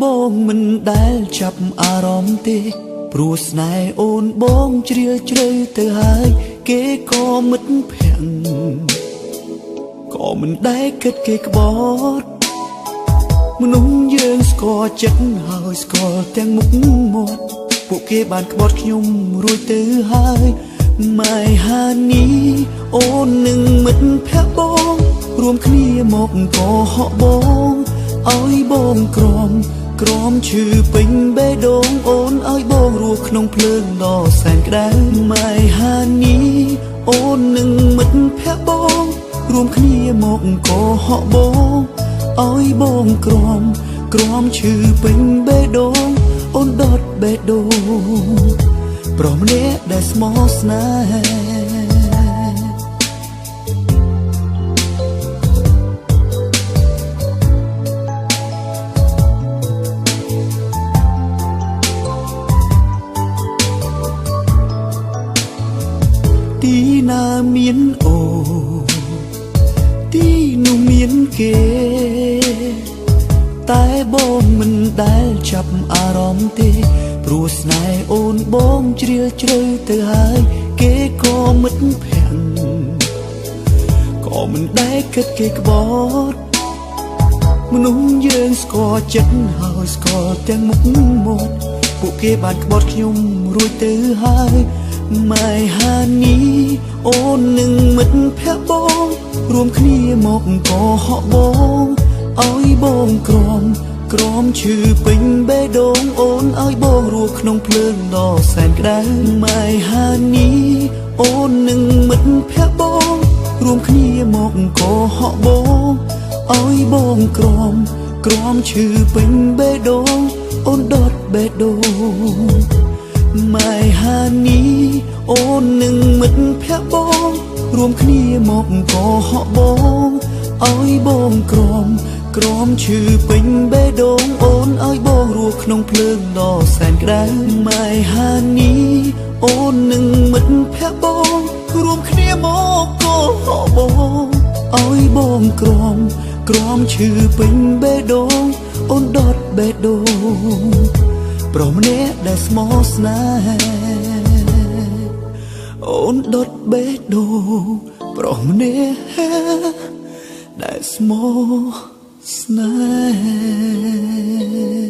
បងមិនដែលចាប់អារម្មណ៍ទេព្រោះស្នេហ៍អូនបងជ្រាលជ្រៅទៅហើយគេក៏មិត្តភក្តិក៏មិនដែលគិតគេក្បត់មនុស្សយើងស្គាល់ចិត្តហើយស្គាល់ទាំងមុខមាត់ពួកគេបានក្បត់ខ្ញុំរួចទៅហើយម៉ែហានីអូននឹងមិត្តភក្តិបងរួមគ្នាមកកុហកបងឲ្យបងក្រំឈឺពេញបេះដូងអូនឲ្យបងរស់ក្នុងភ្លើងដ៏សែនក្តៅម៉ែហានីអូននឹងមិត្តភក្តិបងរួមគ្នាមកកុហកបងឲ្យបងក្រំឈឺពេញបេះដូងអូនដុតបេះដូងប្រុសម្នាក់ដែលស្មោះស្នេហ៍ទីណាមានអូទីនោះមានគេតែបងមិនដែលចាប់អារម្មណ៍ទេព្រោះស្នេហ៍អូនបងជ្រាលជ្រៅទៅហើយគេក៏មិត្តភក្តិក៏មិនដែលគិតគេក្បត់មនុស្សយើងស្គាល់ចិត្តហើយស្គាល់ទាំងមុខមាត់ពួកគេបានក្បត់ខ្ញុំរួចទៅហើយម៉ែហានីអូននឹងមិត្តភក្តិបងរួមគ្នាមកកុហកបងឲ្យបងក្រំឈឺពេញបេះដូងអូនឲ្យបងរស់ក្នុងភ្លើងដ៏សែនក្តៅម៉ែហានីអូននឹងមិត្តភក្តិបងរួមគ្នាមកកុហកបងឲ្យបងក្រំឈឺពេញបេះដូងអូនដុតបេះដូងម៉ែហានីអូននឹងមិត្តភក្តិបងរួមគ្នាមកកុហកបងឲ្យបងក្រំឈឺពេញបេះដូងអូនឲ្យបងរស់ក្នុងភ្លើងដ៏សែនក្តៅម៉ែហានីអូននឹងមិត្តភក្តិបងរួមគ្នាមកកុហកបងឲ្យបងក្រំឈឺពេញបេះដូងអូនដុតបេះដូងប្រុសម្នាក់ដែលស្មោះស្នេហ៍អូនដុតបេះដូងប្រុសម្នាក់ដែលស្មោះស្នេហ៍